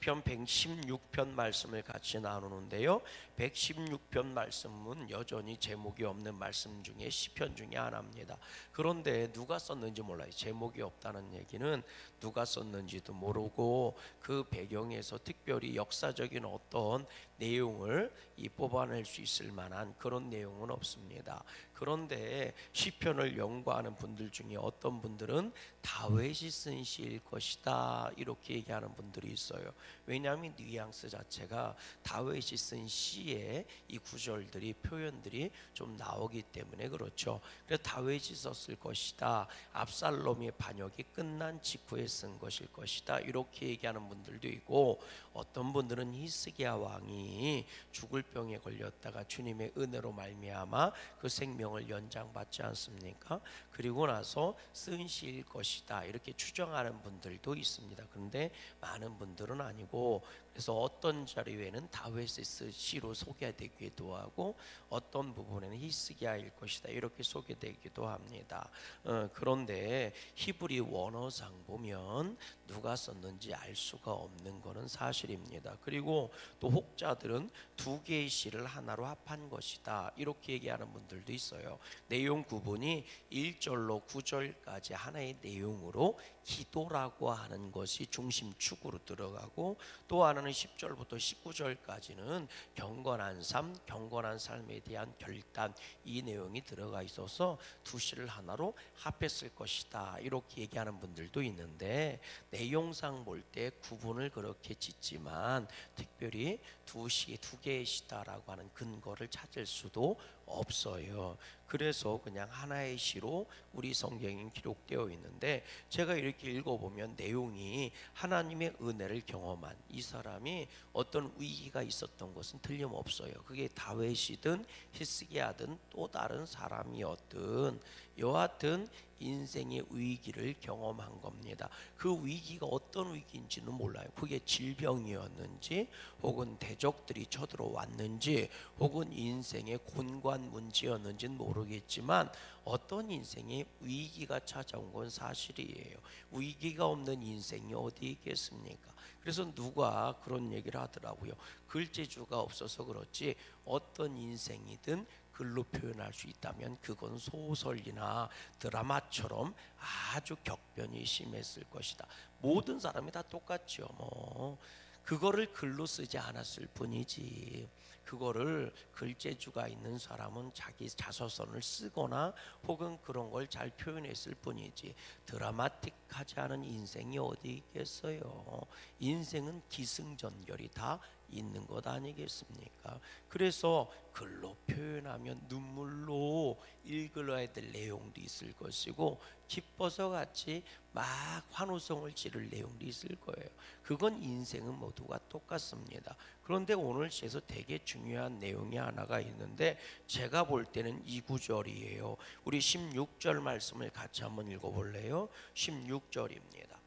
편 116편 말씀을 같이 나누는데요. 116편 말씀은 여전히 제목이 없는 말씀 중에 시편 중에 하나입니다. 그런데 누가 썼는지 몰라요. 제목이 없다는 얘기는 누가 썼는지도 모르고 그 배경에서 특별히 역사적인 어떤 내용을 뽑아낼 수 있을 만한 그런 내용은 없습니다. 그런데 시편을 연구하는 분들 중에 어떤 분들은 다윗이 쓴 시일 것이다 이렇게 얘기하는 분들이 있어요. 왜냐하면 뉘앙스 자체가 다윗이 쓴 시에 이 구절들이 표현들이 좀 나오기 때문에 그렇죠. 그래서 다윗이 썼을 것이다, 압살롬의 반역이 끝난 직후에 쓴 것일 것이다 이렇게 얘기하는 분들도 있고, 어떤 분들은 히스기야 왕이 죽을 병에 걸렸다가 주님의 은혜로 말미암아 그 생명을 연장받지 않습니까? 그리고 나서 쓴 시일 것이다 이렇게 추정하는 분들도 있습니다. 그런데 많은 분들은 아니고, 그래서 어떤 자료에는 다윗의 시로 소개되기도 하고 어떤 부분에는 히스기야일 것이다 이렇게 소개되기도 합니다. 그런데 히브리 원어상 보면 누가 썼는지 알 수가 없는 것은 사실입니다. 그리고 또 혹자들은 두 개의 시를 하나로 합한 것이다 이렇게 얘기하는 분들도 있어요. 내용 구분이 1절로 9절까지 하나의 내용으로 기도라고 하는 것이 중심축으로 들어가고, 또 하나는 10절부터 19절까지는 경건한 삶, 경건한 삶에 대한 결단, 이 내용이 들어가 있어서 두 시를 하나로 합했을 것이다 이렇게 얘기하는 분들도 있는데, 내용상 볼 때 구분을 그렇게 짓지만 특별히 두 개의 시다라고 하는 근거를 찾을 수도 없어요. 그래서 그냥 하나의 시로 우리 성경에 기록되어 있는데, 제가 이렇게 읽어보면 내용이 하나님의 은혜를 경험한 이 사람이 어떤 위기가 있었던 것은 틀림없어요. 그게 다윗이든 히스기야든 또 다른 사람이었든 여하튼 인생의 위기를 경험한 겁니다. 그 위기가 어떤 위기인지는 몰라요. 그게 질병이었는지 혹은 대적들이 쳐들어왔는지 혹은 인생의 곤관 문제였는지는 모르겠지만 어떤 인생의 위기가 찾아온 건 사실이에요. 위기가 없는 인생이 어디 있겠습니까? 그래서 누가 그런 얘기를 하더라고요. 글재주가 없어서 그렇지 어떤 인생이든 글로 표현할 수 있다면 그건 소설이나 드라마처럼 아주 격변이 심했을 것이다. 모든 사람이 다 똑같죠. 그거를 글로 쓰지 않았을 뿐이지, 그거를 글재주가 있는 사람은 자기 자서전을 쓰거나 혹은 그런 걸 잘 표현했을 뿐이지 드라마틱하지 않은 인생이 어디 있겠어요. 인생은 기승전결이 다 있는 것 아니겠습니까? 그래서 글로 표현하면 눈물로 읽어야 될 내용도 있을 것이고 기뻐서 같이 막 환호성을 지를 내용도 있을 거예요. 그건 인생은 모두가 똑같습니다. 그런데 오늘 시에서 되게 중요한 내용이 하나가 있는데 제가 볼 때는 이 구절이에요. 우리 16절 말씀을 같이 한번 읽어볼래요? 16절입니다.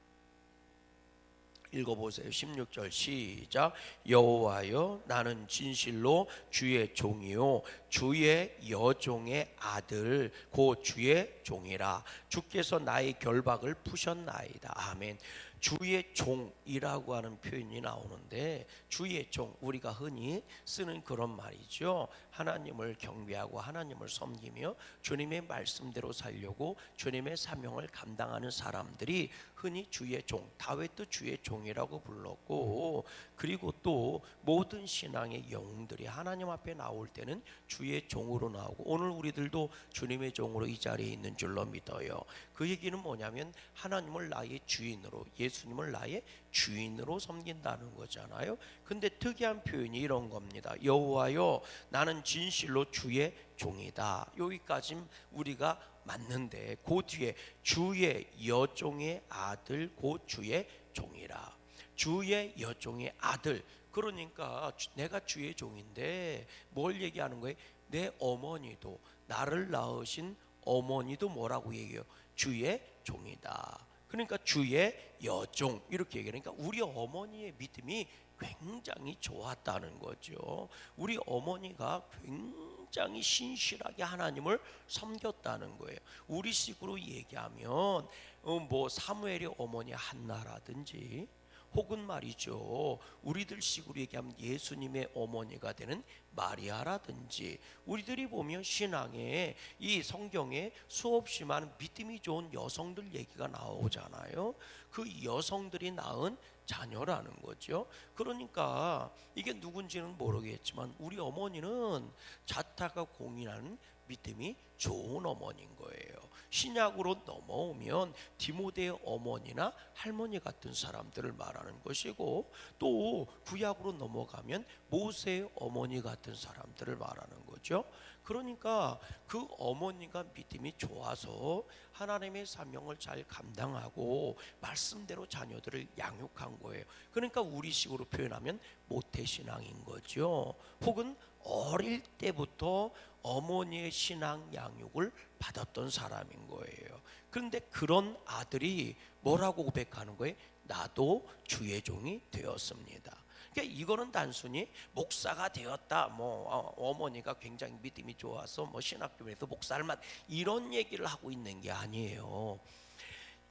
읽어보세요. 16절 시작. 여호와여, 나는 진실로 주의 종이요 주의 여종의 아들 곧 주의 종이라. 주께서 나의 결박을 푸셨나이다. 아멘. 주의 종이라고 하는 표현이 나오는데, 주의 종, 우리가 흔히 쓰는 그런 말이죠. 하나님을 경배하고 하나님을 섬기며 주님의 말씀대로 살려고 주님의 사명을 감당하는 사람들이 흔히 주의 종, 다윗도 주의 종이라고 불렀고, 그리고 또 모든 신앙의 영웅들이 하나님 앞에 나올 때는 주의 종으로 나오고, 오늘 우리들도 주님의 종으로 이 자리에 있는 줄로 믿어요. 그 얘기는 뭐냐면 하나님을 나의 주인으로, 예수님을 나의 주인으로 섬긴다는 거잖아요. 근데 특이한 표현이 이런 겁니다. 여호와여, 나는 진실로 주의 종이다. 여기까지 우리가 맞는데 그 뒤에 주의 여종의 아들 곧 주의 종이라. 주의 여종의 아들, 그러니까 내가 주의 종인데 뭘 얘기하는 거예요? 내 어머니도, 나를 낳으신 어머니도 뭐라고 얘기해요? 주의 종이다. 그러니까 주의 여종 이렇게 얘기하니까 우리 어머니의 믿음이 굉장히 좋았다는 거죠. 우리 어머니가 굉장히 신실하게 하나님을 섬겼다는 거예요. 우리식으로 얘기하면 뭐 사무엘의 어머니 한나라든지 혹은 말이죠, 우리들 식으로 얘기하면 예수님의 어머니가 되는 마리아라든지, 우리들이 보면 신앙에 이 성경에 수없이 많은 믿음이 좋은 여성들 얘기가 나오잖아요. 그 여성들이 낳은 자녀라는 거죠. 그러니까 이게 누군지는 모르겠지만 우리 어머니는 자타가 공인하는 믿음이 좋은 어머니인 거예요. 신약으로 넘어오면 디모데의 어머니나 할머니 같은 사람들을 말하는 것이고, 또 구약으로 넘어가면 모세의 어머니 같은 사람들을 말하는 거죠. 그러니까 그 어머니가 믿음이 좋아서 하나님의 사명을 잘 감당하고 말씀대로 자녀들을 양육한 거예요. 그러니까 우리식으로 표현하면 모태신앙인 거죠. 혹은 어릴 때부터 어머니의 신앙 양육을 받았던 사람인 거예요. 그런데 그런 아들이 뭐라고 고백하는 거예요? 나도 주의 종이 되었습니다. 그러니까 이거는 단순히 목사가 되었다, 어머니가 굉장히 믿음이 좋아서 신학교에서 목사를 이런 얘기를 하고 있는 게 아니에요.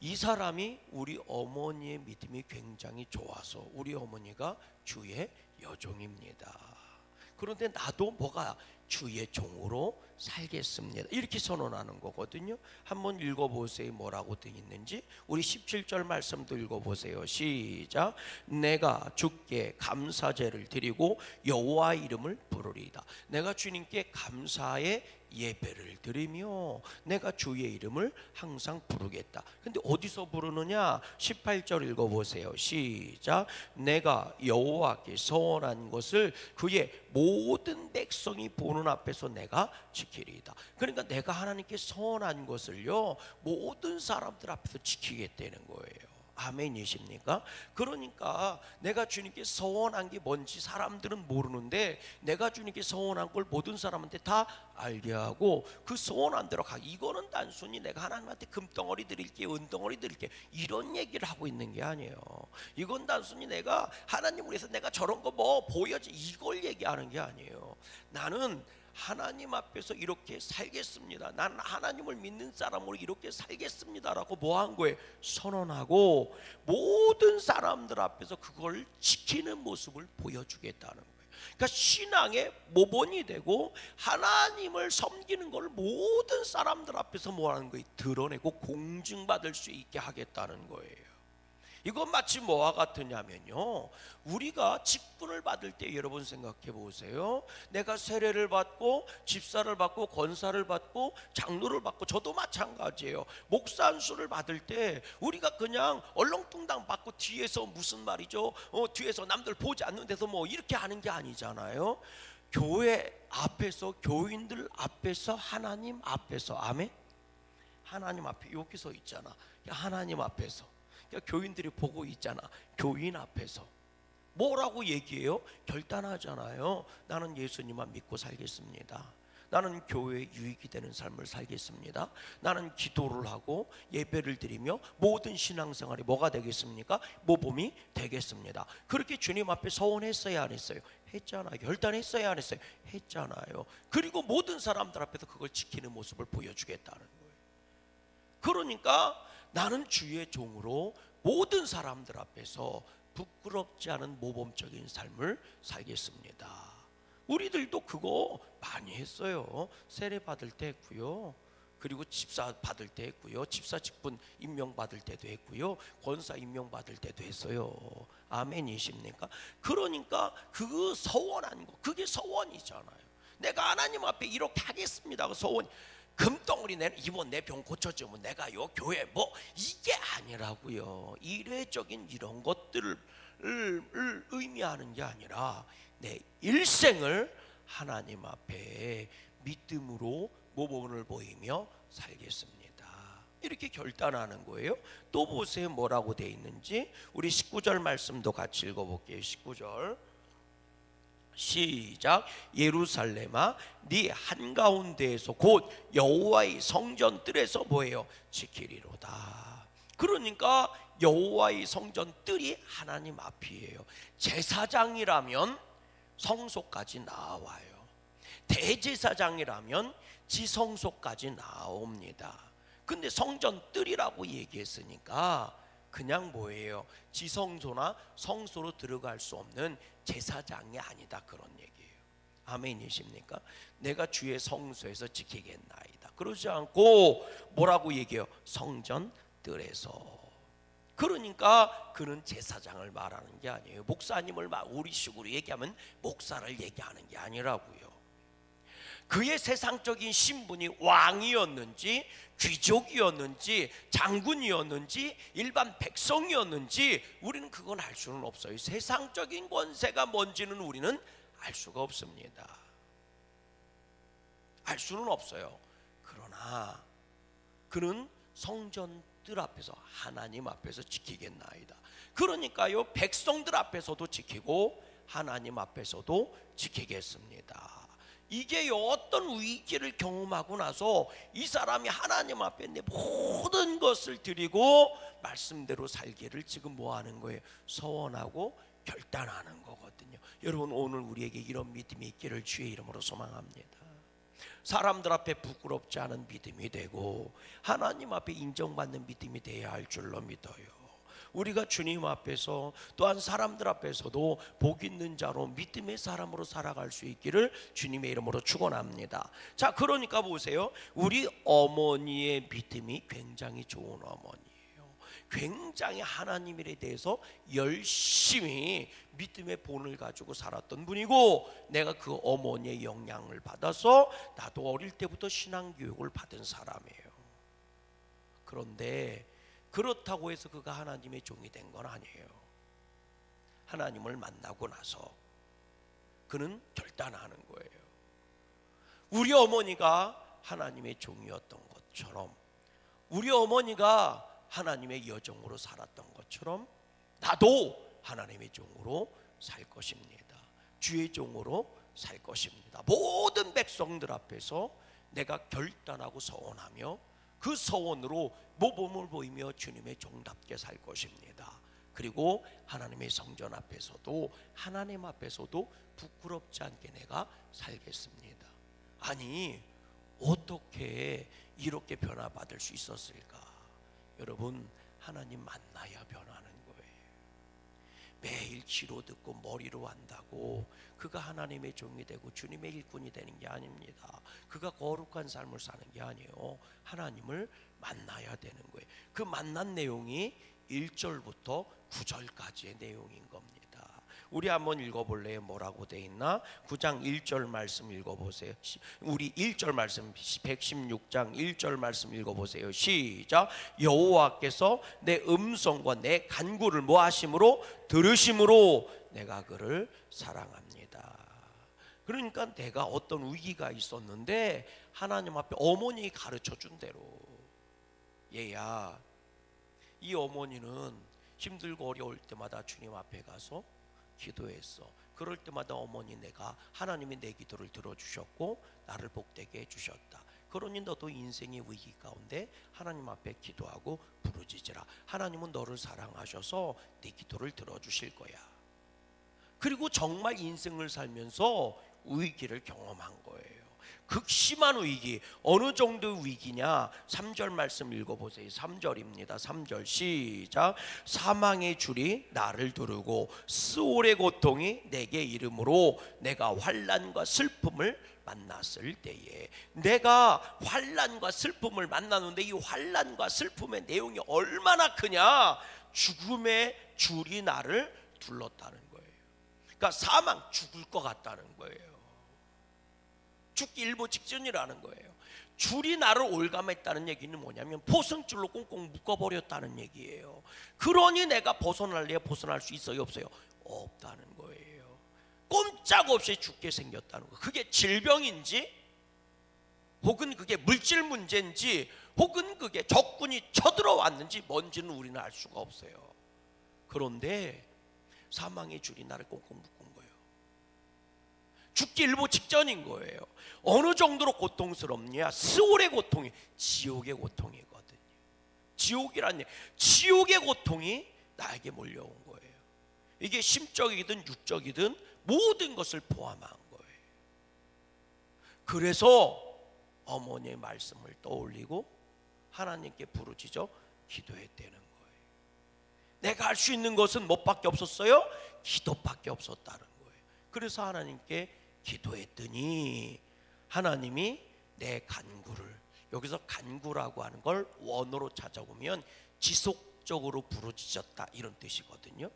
이 사람이 우리 어머니의 믿음이 굉장히 좋아서 우리 어머니가 주의 여종입니다. 그런데 나도 주의 종으로 살겠습니다, 이렇게 선언하는 거거든요. 한번 읽어보세요. 뭐라고 되어 있는지. 우리 17절 말씀도 읽어보세요. 시작. 내가 주께 감사제를 드리고 여호와 이름을 부르리이다. 내가 주님께 감사의 예배를 드리며 내가 주의 이름을 항상 부르겠다. 근데 어디서 부르느냐? 18절 읽어보세요. 시작. 내가 여호와께 서원한 것을 그의 모든 백성이 보는 앞에서 내가 지키리이다. 그러니까 내가 하나님께 서원한 것을요, 모든 사람들 앞에서 지키겠다는 거예요. 아멘이십니까? 그러니까 내가 주님께 서원한 게 뭔지 사람들은 모르는데 내가 주님께 서원한 걸 모든 사람한테 다 알게 하고 그 서원한 대로 가. 이거는 단순히 내가 하나님한테 금덩어리 드릴게, 은덩어리 드릴게, 이런 얘기를 하고 있는 게 아니에요. 이건 단순히 내가 하나님을 위해서 내가 저런 거 보여지, 이걸 얘기하는 게 아니에요. 나는 하나님 앞에서 이렇게 살겠습니다, 나는 하나님을 믿는 사람으로 이렇게 살겠습니다라고 한 거예요? 선언하고 모든 사람들 앞에서 그걸 지키는 모습을 보여주겠다는 거예요. 그러니까 신앙의 모본이 되고 하나님을 섬기는 걸 모든 사람들 앞에서 하는 거예요? 드러내고 공증받을 수 있게 하겠다는 거예요. 이건 마치 뭐와 같으냐면요, 우리가 직분을 받을 때 여러분 생각해 보세요. 내가 세례를 받고 집사를 받고 권사를 받고 장로를 받고, 저도 마찬가지예요. 목사 안수를 받을 때 우리가 그냥 얼렁뚱땅 받고 뒤에서 무슨 말이죠, 뒤에서 남들 보지 않는 데서 이렇게 하는 게 아니잖아요. 교회 앞에서, 교인들 앞에서, 하나님 앞에서. 아멘. 하나님 앞에 여기 서 있잖아. 하나님 앞에서 교인들이 보고 있잖아. 교인 앞에서 뭐라고 얘기해요? 결단하잖아요. 나는 예수님만 믿고 살겠습니다. 나는 교회에 유익이 되는 삶을 살겠습니다. 나는 기도를 하고 예배를 드리며 모든 신앙생활이 뭐가 되겠습니까? 모범이 되겠습니다. 그렇게 주님 앞에 서원했어요, 안 했어요? 했잖아요. 결단했어요, 안 했어요? 했잖아요. 그리고 모든 사람들 앞에서 그걸 지키는 모습을 보여주겠다는 거예요. 그러니까 나는 주의 종으로 모든 사람들 앞에서 부끄럽지 않은 모범적인 삶을 살겠습니다. 우리들도 그거 많이 했어요. 세례 받을 때 했고요, 그리고 집사 받을 때 했고요, 집사 직분 임명 받을 때도 했고요, 권사 임명 받을 때도 했어요. 아멘이십니까? 그러니까 그 서원한 거, 그게 서원이잖아요. 내가 하나님 앞에 이렇게 하겠습니다, 그 서원. 금덩어리 내는 이번 내 병 고쳐주면 내가 요 교회 이게 아니라고요. 이례적인 이런 것들을 의미하는 게 아니라 내 일생을 하나님 앞에 믿음으로 모범을 보이며 살겠습니다, 이렇게 결단하는 거예요. 또 보세요, 뭐라고 돼 있는지. 우리 19절 말씀도 같이 읽어볼게요. 19절 시작. 예루살렘아, 네 한가운데에서 곧 여호와의 성전 뜰에서 뭐예요? 지키리로다. 그러니까 여호와의 성전 뜰이 하나님 앞이에요. 제사장이라면 성소까지 나와요. 대제사장이라면 지성소까지 나옵니다. 근데 성전 뜰이라고 얘기했으니까 그냥 뭐예요? 지성소나 성소로 들어갈 수 없는 제사장이 아니다, 그런 얘기예요. 아멘이십니까? 내가 주의 성소에서 지키겠나이다. 그러지 않고 뭐라고 얘기해요? 성전 뜰에서. 그러니까 그는 제사장을 말하는 게 아니에요. 목사님을 우리식으로 얘기하면 목사를 얘기하는 게 아니라고요. 그의 세상적인 신분이 왕이었는지 귀족이었는지 장군이었는지 일반 백성이었는지 우리는 그건 알 수는 없어요. 세상적인 권세가 뭔지는 우리는 알 수가 없습니다. 알 수는 없어요. 그러나 그는 성전 뜰 앞에서 하나님 앞에서 지키겠나이다. 그러니까요, 백성들 앞에서도 지키고 하나님 앞에서도 지키겠습니다. 이게 어떤 위기를 경험하고 나서 이 사람이 하나님 앞에 내 모든 것을 드리고 말씀대로 살기를 지금 뭐 하는 거예요? 서원하고 결단하는 거거든요. 여러분, 오늘 우리에게 이런 믿음이 있기를 주의 이름으로 소망합니다. 사람들 앞에 부끄럽지 않은 믿음이 되고 하나님 앞에 인정받는 믿음이 되어야 할 줄로 믿어요. 우리가 주님 앞에서 또한 사람들 앞에서도 복 있는 자로 믿음의 사람으로 살아갈 수 있기를 주님의 이름으로 축원합니다. 자, 그러니까 보세요. 우리 어머니의 믿음이 굉장히 좋은 어머니예요. 굉장히 하나님에 대해서 열심히 믿음의 본을 가지고 살았던 분이고, 내가 그 어머니의 영향을 받아서 나도 어릴 때부터 신앙교육을 받은 사람이에요. 그런데 그렇다고 해서 그가 하나님의 종이 된 건 아니에요. 하나님을 만나고 나서 그는 결단하는 거예요. 우리 어머니가 하나님의 종이었던 것처럼, 우리 어머니가 하나님의 여종으로 살았던 것처럼 나도 하나님의 종으로 살 것입니다. 주의 종으로 살 것입니다. 모든 백성들 앞에서 내가 결단하고 서원하며 그 서원으로 모범을 보이며 주님의 종답게 살 것입니다. 그리고 하나님의 성전 앞에서도 하나님 앞에서도 부끄럽지 않게 내가 살겠습니다. 아니, 어떻게 이렇게 변화받을 수 있었을까? 여러분, 하나님 만나야 변하는 거예요. 매일 귀로 듣고 머리로 한다고 그가 하나님의 종이 되고 주님의 일꾼이 되는 게 아닙니다. 그가 거룩한 삶을 사는 게 아니에요. 하나님을 만나야 되는 거예요. 그 만난 내용이 1절부터 9절까지의 내용인 겁니다. 우리 한번 읽어볼래요? 뭐라고 돼 있나? 9장 1절 말씀 읽어보세요. 우리 1절 말씀 116장 1절 말씀 읽어보세요. 시작. 여호와께서 내 음성과 내 간구를 뭐 하심으로? 들으심으로 내가 그를 사랑합니다. 그러니까 내가 어떤 위기가 있었는데 하나님 앞에 어머니 가르쳐 준 대로, 얘야, 이 어머니는 힘들고 어려울 때마다 주님 앞에 가서 기도했어. 그럴 때마다 어머니, 내가 하나님이 내 기도를 들어주셨고 나를 복되게 해주셨다. 그러니 너도 인생의 위기 가운데 하나님 앞에 기도하고 부르짖으라. 하나님은 너를 사랑하셔서 네 기도를 들어주실 거야. 그리고 정말 인생을 살면서 위기를 경험한 거예요. 극심한 위기. 어느 정도의 위기냐? 3절 말씀 읽어보세요. 3절입니다. 3절 시작. 사망의 줄이 나를 두르고 스올의 고통이 내게 이름으로 내가 환난과 슬픔을 만났을 때에, 내가 환난과 슬픔을 만나는데 이 환난과 슬픔의 내용이 얼마나 크냐? 죽음의 줄이 나를 둘렀다는 거예요. 그러니까 사망, 죽을 것 같다는 거예요. 죽기 일보 직전이라는 거예요. 줄이 나를 올감했다는 얘기는 뭐냐면 포승줄로 꽁꽁 묶어버렸다는 얘기예요. 그러니 내가 벗어날래야 벗어날 수 있어요, 없어요? 없다는 거예요. 꼼짝없이 죽게 생겼다는 거. 그게 질병인지, 혹은 그게 물질 문제인지, 혹은 그게 적군이 쳐들어왔는지 뭔지는 우리는 알 수가 없어요. 그런데 사망의 줄이 나를 꽁꽁 묶은 거예요. 죽기 일보 직전인 거예요. 어느 정도로 고통스럽냐? 스올의 고통이 지옥의 고통이거든요. 지옥의 고통이 나에게 몰려온 거예요. 이게 심적이든 육적이든 모든 것을 포함한 거예요. 그래서 어머니의 말씀을 떠올리고 하나님께 부르짖어 기도했다는 거예요. 내가 할 수 있는 것은 뭐밖에 없었어요? 기도밖에 없었다는 거예요. 그래서 하나님께 기도했더니 하나님이 내 간구를, 여기서 간구라고 하는 걸 원어로 찾아보면 지속적으로 부르짖었다 이런 뜻이거든요.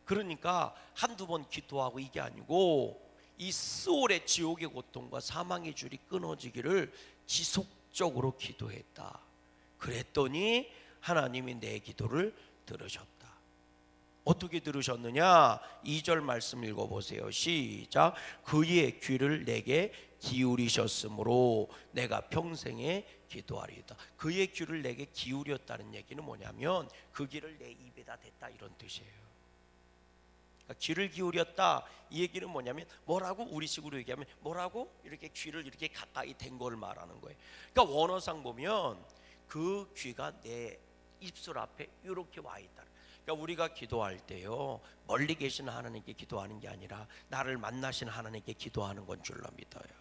그러니까 한두 번 기도하고 이게 아니고 이 스올의 지옥의 고통과 사망의 줄이 끊어지기를 지속적으로 기도했다. 그랬더니 하나님이 내 기도를 들으셨다. 어떻게 들으셨느냐? 2절 말씀 읽어보세요. 시작. 그의 귀를 내게 기울이셨으므로 내가 평생에 기도하리이다. 그의 귀를 내게 기울였다는 얘기는 뭐냐면 그 귀를 내 입에다 댔다 이런 뜻이에요. 그러니까 귀를 기울였다 이 얘기는 뭐냐면 뭐라고 우리식으로 얘기하면 뭐라고 이렇게 귀를 이렇게 가까이 댄 걸 말하는 거예요. 그러니까 원어상 보면 그 귀가 내 입술 앞에 이렇게 와 있다. 그러니까 우리가 기도할 때요 멀리 계신 하나님께 기도하는 게 아니라 나를 만나신 하나님께 기도하는 건 줄로 믿어요.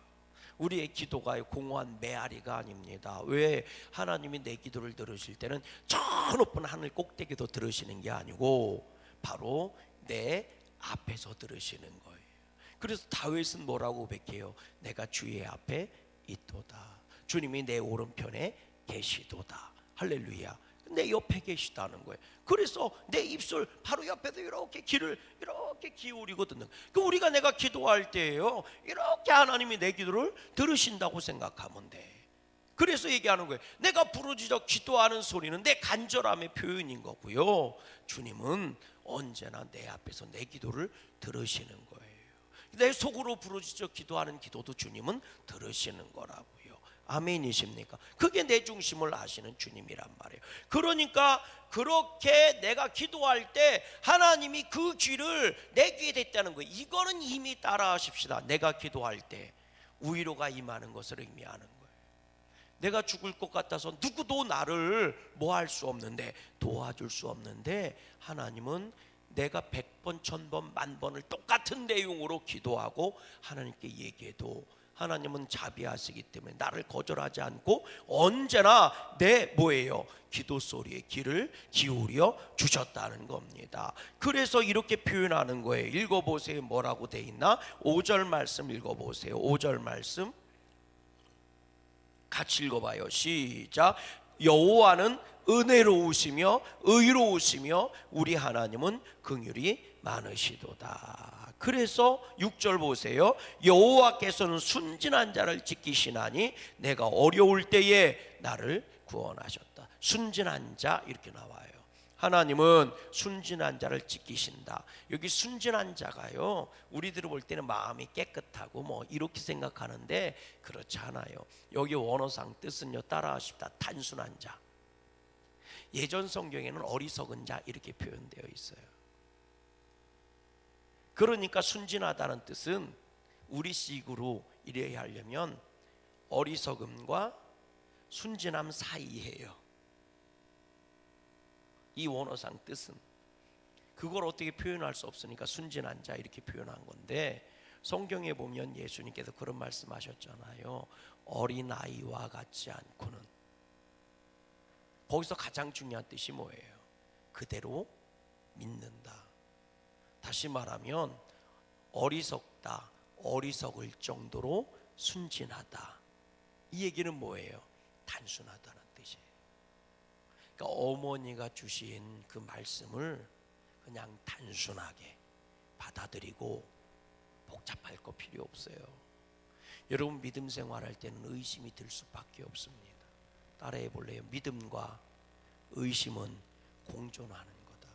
우리의 기도가 공허한 메아리가 아닙니다. 왜? 하나님이 내 기도를 들으실 때는 저 높은 하늘 꼭대기도 들으시는 게 아니고 바로 내 앞에서 들으시는 거예요. 그래서 다윗은 뭐라고 고백해요? 내가 주의 앞에 있도다. 주님이 내 오른편에 계시도다. 할렐루야. 내 옆에 계시다는 거예요. 그래서 내 입술 바로 옆에도 이렇게 귀를 이렇게 기울이고 듣는. 그 우리가 내가 기도할 때예요. 이렇게 하나님이 내 기도를 들으신다고 생각하면 돼. 그래서 얘기하는 거예요. 내가 부르짖어 기도하는 소리는 내 간절함의 표현인 거고요. 주님은 언제나 내 앞에서 내 기도를 들으시는 거예요. 내 속으로 부르짖어 기도하는 기도도 주님은 들으시는 거라고요. 아멘이십니까? 그게 내 중심을 아시는 주님이란 말이에요. 그러니까 그렇게 내가 기도할 때 하나님이 그 귀를 내 귀에 댔다는 거예요. 이거는 이미 따라 하십시다. 내가 기도할 때 위로가 임하는 것을 의미하는 거예요. 내가 죽을 것 같아서 누구도 나를 뭐 할 수 없는데, 도와줄 수 없는데 하나님은 내가 100번, 1000번, 10,000번을 똑같은 내용으로 기도하고 하나님께 얘기해도 하나님은 자비하시기 때문에 나를 거절하지 않고 언제나 내 뭐예요? 기도 소리에 귀를 기울여 주셨다는 겁니다. 그래서 이렇게 표현하는 거예요. 읽어보세요. 뭐라고 돼 있나? 5절 말씀 읽어보세요. 5절 말씀 같이 읽어봐요. 시작. 여호와는 은혜로우시며 의로우시며 우리 하나님은 긍휼이 많으시도다. 그래서 6절 보세요. 여호와께서는 순진한 자를 지키시나니 내가 어려울 때에 나를 구원하셨다. 순진한 자 이렇게 나와요. 하나님은 순진한 자를 지키신다. 여기 순진한 자가요 우리들이 볼 때는 마음이 깨끗하고 뭐 이렇게 생각하는데 그렇지 않아요. 여기 원어상 뜻은요 따라하십시다. 단순한 자. 예전 성경에는 어리석은 자 이렇게 표현되어 있어요. 그러니까 순진하다는 뜻은 우리식으로 이래야 하려면 어리석음과 순진함 사이예요. 이 원어상 뜻은 그걸 어떻게 표현할 수 없으니까 순진한 자 이렇게 표현한 건데, 성경에 보면 예수님께서 그런 말씀하셨잖아요. 어린아이와 같지 않고는. 거기서 가장 중요한 뜻이 뭐예요? 그대로 믿는다. 다시 말하면 어리석다, 어리석을 정도로 순진하다. 이 얘기는 뭐예요? 단순하다는 뜻이에요. 그러니까 어머니가 주신 그 말씀을 그냥 단순하게 받아들이고 복잡할 거 필요 없어요. 여러분 믿음 생활할 때는 의심이 들 수밖에 없습니다. 따라해 볼래요? 믿음과 의심은 공존하는 거다.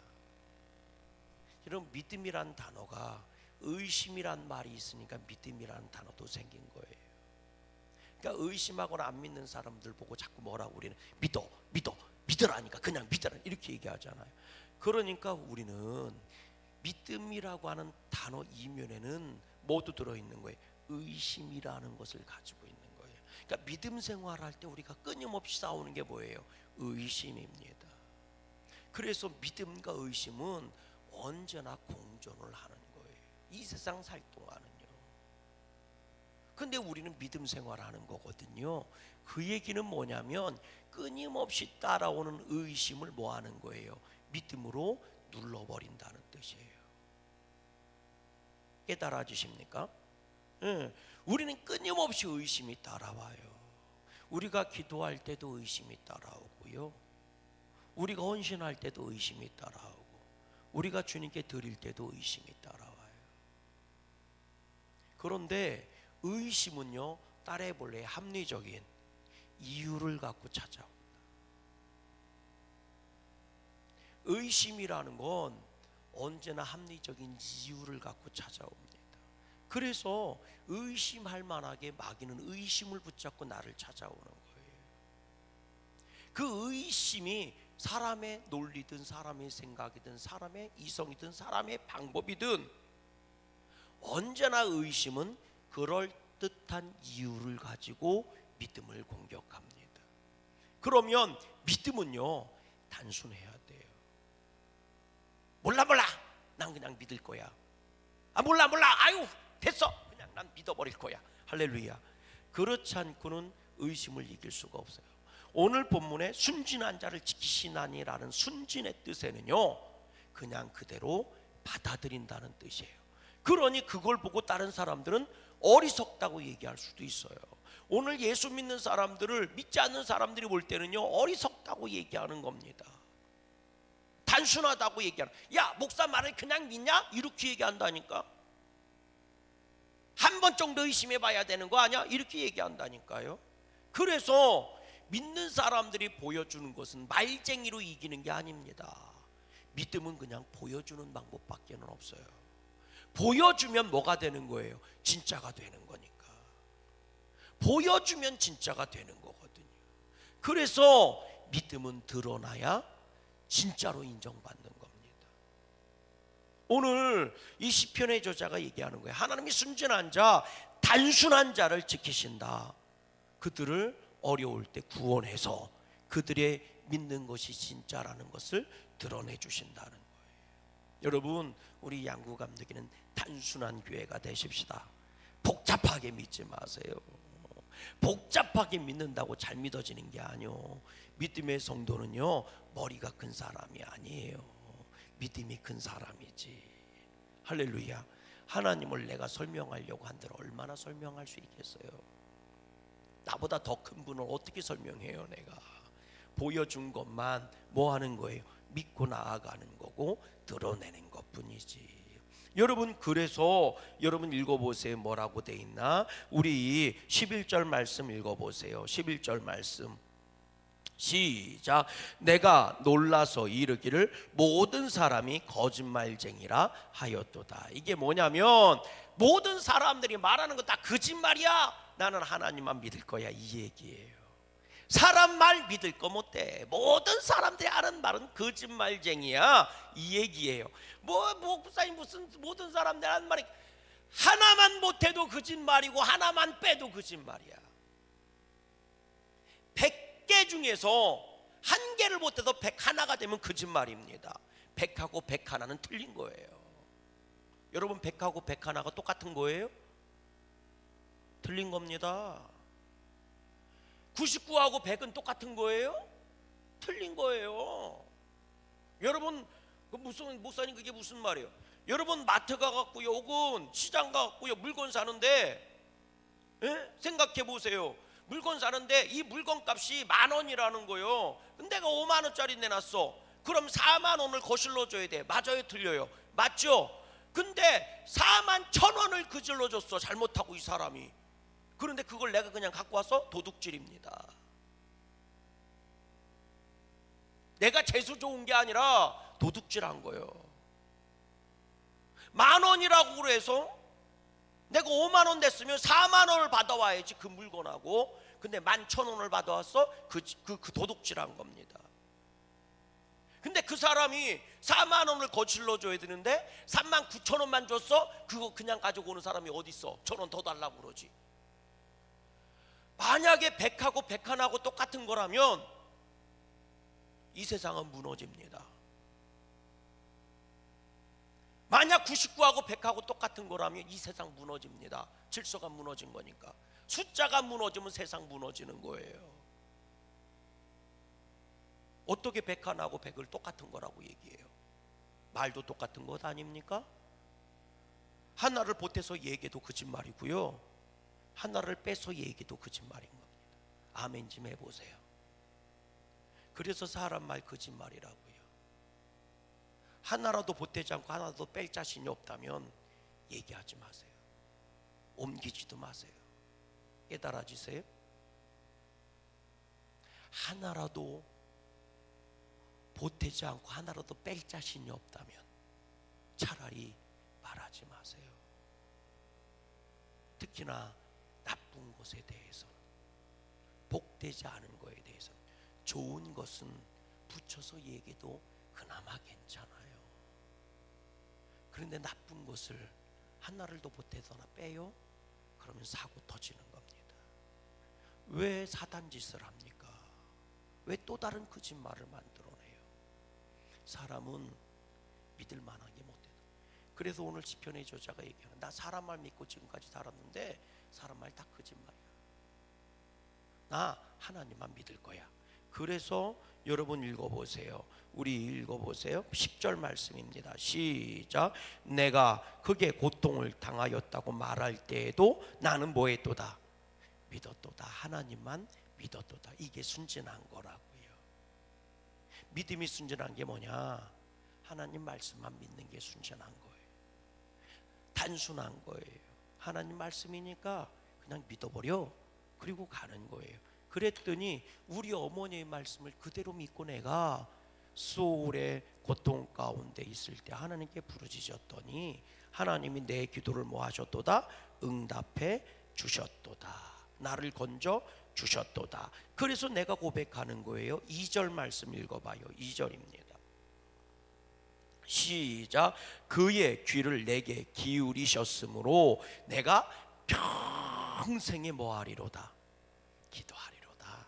여러분 믿음이란 단어가 의심이란 말이 있으니까 믿음이란 단어도 생긴 거예요. 그러니까 의심하거나 안 믿는 사람들 보고 자꾸 뭐라고 우리는 믿으라니까 그냥 믿으라 이렇게 얘기하잖아요. 그러니까 우리는 믿음이라고 하는 단어 이면에는 모두 들어있는 거예요. 의심이라는 것을 가지고 있는 거예요. 그러니까 믿음 생활할 때 우리가 끊임없이 싸우는 게 뭐예요? 의심입니다. 그래서 믿음과 의심은 언제나 공존을 하는 거예요. 이 세상 살 동안은요. 근데 우리는 믿음 생활하는 거거든요. 그 얘기는 뭐냐면 끊임없이 따라오는 의심을 뭐 하는 거예요? 믿음으로 눌러버린다는 뜻이에요. 깨달아지십니까? 우리는 끊임없이 의심이 따라와요. 우리가 기도할 때도 의심이 따라오고요, 우리가 헌신할 때도 의심이 따라오고, 우리가 주님께 드릴 때도 의심이 따라와요. 그런데 의심은요, 따라해볼래요? 합리적인 이유를 갖고 찾아옵니다. 의심이라는 건 언제나 합리적인 이유를 갖고 찾아옵니다. 그래서 의심할 만하게 마귀는 의심을 붙잡고 나를 찾아오는 거예요. 그 의심이 사람의 논리든 사람의 생각이든 사람의 이성이든 사람의 방법이든 언제나 의심은 그럴듯한 이유를 가지고 믿음을 공격합니다. 그러면 믿음은요, 단순해야 돼요. 몰라 난 그냥 믿을 거야. 몰라 아유 됐어, 그냥 난 믿어버릴 거야. 할렐루야. 그렇지 않고는 의심을 이길 수가 없어요. 오늘 본문에 순진한 자를 지키시나니라는 순진의 뜻에는요, 그냥 그대로 받아들인다는 뜻이에요. 그러니 그걸 보고 다른 사람들은 어리석다고 얘기할 수도 있어요. 오늘 예수 믿는 사람들을 믿지 않는 사람들이 볼 때는요, 어리석다고 얘기하는 겁니다. 단순하다고 얘기하는, 야 목사 말을 그냥 믿냐? 이렇게 얘기한다니까. 한 번 정도 의심해 봐야 되는 거 아니야? 이렇게 얘기한다니까요. 그래서 믿는 사람들이 보여주는 것은 말쟁이로 이기는 게 아닙니다. 믿음은 그냥 보여주는 방법밖에 없어요. 보여주면 뭐가 되는 거예요? 진짜가 되는 거니까. 보여주면 진짜가 되는 거거든요. 그래서 믿음은 드러나야 진짜로 인정받는 겁니다. 오늘 이 시편의 저자가 얘기하는 거예요. 하나님이 순진한 자, 단순한 자를 지키신다. 그들을 어려울 때 구원해서 그들의 믿는 것이 진짜라는 것을 드러내 주신다는 거예요. 여러분, 우리 양구 감독이는 단순한 교회가 되십시다. 복잡하게 믿지 마세요. 복잡하게 믿는다고 잘 믿어지는 게 아니요, 믿음의 성도는요, 머리가 큰 사람이 아니에요. 믿음이 큰 사람이지. 할렐루야. 하나님을 내가 설명하려고 한들 얼마나 설명할 수 있겠어요? 나보다 더 큰 분을 어떻게 설명해요? 내가 보여준 것만 뭐 하는 거예요? 믿고 나아가는 거고 드러내는 것뿐이지. 여러분, 그래서 여러분 읽어보세요. 뭐라고 돼 있나? 우리 11절 말씀 읽어보세요. 11절 말씀 시작. 내가 놀라서 이르기를 모든 사람이 거짓말쟁이라 하였도다. 이게 뭐냐면 모든 사람들이 말하는 거 다 거짓말이야. 나는 하나님만 믿을 거야, 이 얘기예요. 사람 말 믿을 거 못돼. 모든 사람들이 하는 말은 거짓말쟁이야, 이 얘기예요. 목사님 무슨 모든 사람들이 하는 말이 하나만 못해도 거짓말이고 하나만 빼도 거짓말이야. 100개 중에서 한 개를 못해도 101가 되면 거짓말입니다. 100하고 101는 틀린 거예요. 여러분, 100하고 101가 똑같은 거예요? 틀린 겁니다. 99하고 100은 똑같은 거예요? 틀린 거예요. 여러분, 무슨 목사님 그게 무슨 말이에요? 여러분, 마트 가갖고요, 혹은 시장 가갖고요, 물건 사는데, 생각해 보세요. 물건 사는데 이 물건 값이 10,000원이라는 거예요. 근데 내가 50,000원짜리 내놨어. 그럼 40,000원을 거실러 줘야 돼. 맞아요, 틀려요? 맞죠? 근데 41,000원을 거질러 줬어, 잘못하고 이 사람이. 그런데 그걸 내가 그냥 갖고 와서 도둑질입니다. 내가 재수 좋은 게 아니라 도둑질한 거예요. 10,000원이라고 그래서 내가 50,000원 냈으면 40,000원을 받아와야지, 그 물건하고. 근데 11,000원을 받아왔어? 그 도둑질한 겁니다. 근데 그 사람이 40,000원을 거칠러 줘야 되는데 39,000원만 줬어? 그거 그냥 가지고 오는 사람이 어디 있어? 1,000원 더 달라고 그러지. 만약에 100하고 101하고 똑같은 거라면 이 세상은 무너집니다. 만약 99하고 100하고 똑같은 거라면 이 세상 무너집니다. 질서가 무너진 거니까. 숫자가 무너지면 세상 무너지는 거예요. 어떻게 백하나하고 백을 똑같은 거라고 얘기해요? 말도 똑같은 것 아닙니까? 하나를 보태서 얘기해도 거짓말이고요, 하나를 빼서 얘기해도 거짓말인 겁니다. 아멘 좀 해보세요. 그래서 사람 말 거짓말이라고요. 하나라도 보태지 않고 하나도 뺄 자신이 없다면 얘기하지 마세요. 옮기지도 마세요. 깨달아지세요? 하나라도 보태지 않고 하나라도 뺄 자신이 없다면 차라리 말하지 마세요. 특히나 나쁜 것에 대해서는, 복되지 않은 것에 대해서는, 좋은 것은 붙여서 얘기해도 그나마 괜찮아요. 그런데 나쁜 것을 하나를 더 보태거나 빼요? 그러면 사고 터지는 겁니다. 왜 사단 짓을 합니까? 왜 또 다른 거짓말을 만들어내요? 사람은 믿을 만한 게 못 돼요. 그래서 오늘 시편의 저자가 얘기하는, 나 사람 말 믿고 지금까지 살았는데 사람 말 다 거짓말이야. 나 하나님만 믿을 거야. 그래서 여러분 읽어보세요. 우리 읽어보세요. 10절 말씀입니다. 시작. 내가 크게 고통을 당하였다고 말할 때에도 나는 뭐 했도다? 믿었도다. 하나님만 믿었도다. 이게 순진한 거라고요. 믿음이 순진한 게 뭐냐? 하나님 말씀만 믿는 게 순진한 거예요. 단순한 거예요. 하나님 말씀이니까 그냥 믿어버려. 그리고 가는 거예요. 그랬더니 우리 어머니의 말씀을 그대로 믿고 내가 소울의 고통 가운데 있을 때 하나님께 부르짖었더니 하나님이 내 기도를 뭐 하셨도다? 응답해 주셨도다. 나를 건져 주셨도다. 그래서 내가 고백하는 거예요. 2절 말씀 읽어봐요. 2절입니다. 시작. 그의 귀를 내게 기울이셨으므로 내가 평생에 뭐하리로다? 기도하리로다.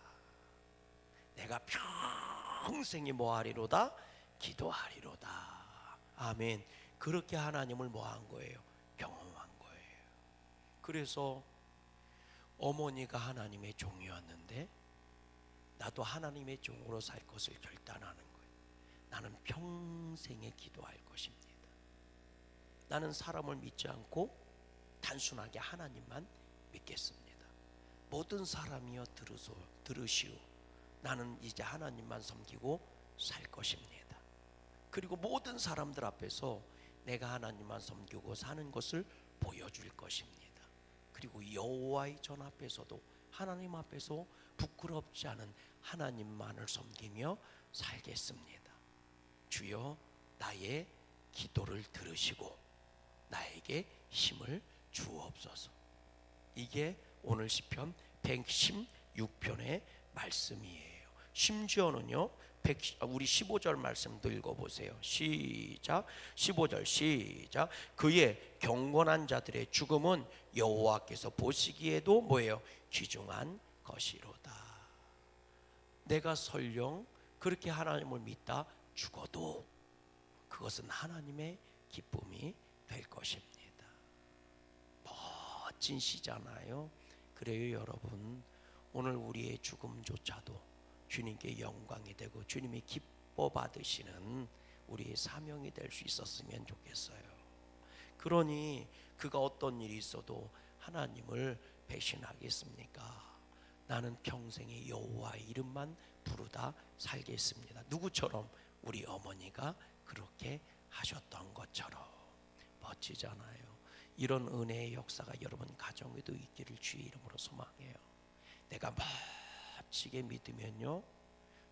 내가 평생에 뭐하리로다? 기도하리로다. 아멘. 그렇게 하나님을 뭐한 거예요? 경험한 거예요. 그래서 어머니가 하나님의 종이었는데 나도 하나님의 종으로 살 것을 결단하는 거예요. 나는 평생에 기도할 것입니다. 나는 사람을 믿지 않고 단순하게 하나님만 믿겠습니다. 모든 사람이여 들으시오. 나는 이제 하나님만 섬기고 살 것입니다. 그리고 모든 사람들 앞에서 내가 하나님만 섬기고 사는 것을 보여줄 것입니다. 그리고 여호와의 전 앞에서도, 하나님 앞에서 부끄럽지 않은 하나님만을 섬기며 살겠습니다. 주여 나의 기도를 들으시고 나에게 힘을 주옵소서. 이게 오늘 시편 116편의 말씀이에요. 심지어는요, 우리 15절 말씀도 읽어보세요. 시작. 15절 시작. 그의 경건한 자들의 죽음은 여호와께서 보시기에도 뭐예요? 귀중한 것이로다. 내가 설령 그렇게 하나님을 믿다 죽어도 그것은 하나님의 기쁨이 될 것입니다. 멋진 시잖아요. 그래요 여러분, 오늘 우리의 죽음조차도 주님께 영광이 되고 주님이 기뻐 받으시는 우리의 사명이 될 수 있었으면 좋겠어요. 그러니 그가 어떤 일이 있어도 하나님을 배신하겠습니까? 나는 평생에 여호와의 이름만 부르다 살겠습니다. 누구처럼? 우리 어머니가 그렇게 하셨던 것처럼. 멋지잖아요. 이런 은혜의 역사가 여러분 가정에도 있기를 주의 이름으로 소망해요. 내가 멋지게 믿으면요,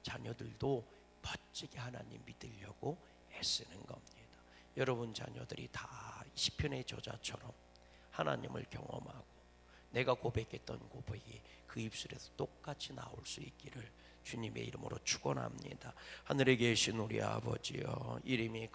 자녀들도 멋지게 하나님 믿으려고 애쓰는 겁니다. 여러분 자녀들이 다 시편의 저자처럼 하나님을 경험하고 내가 고백했던 고백이 그 입술에서 똑같이 나올 수 있기를 주님의 이름으로 축원합니다. 하늘에 계신 우리 아버지여, 이름이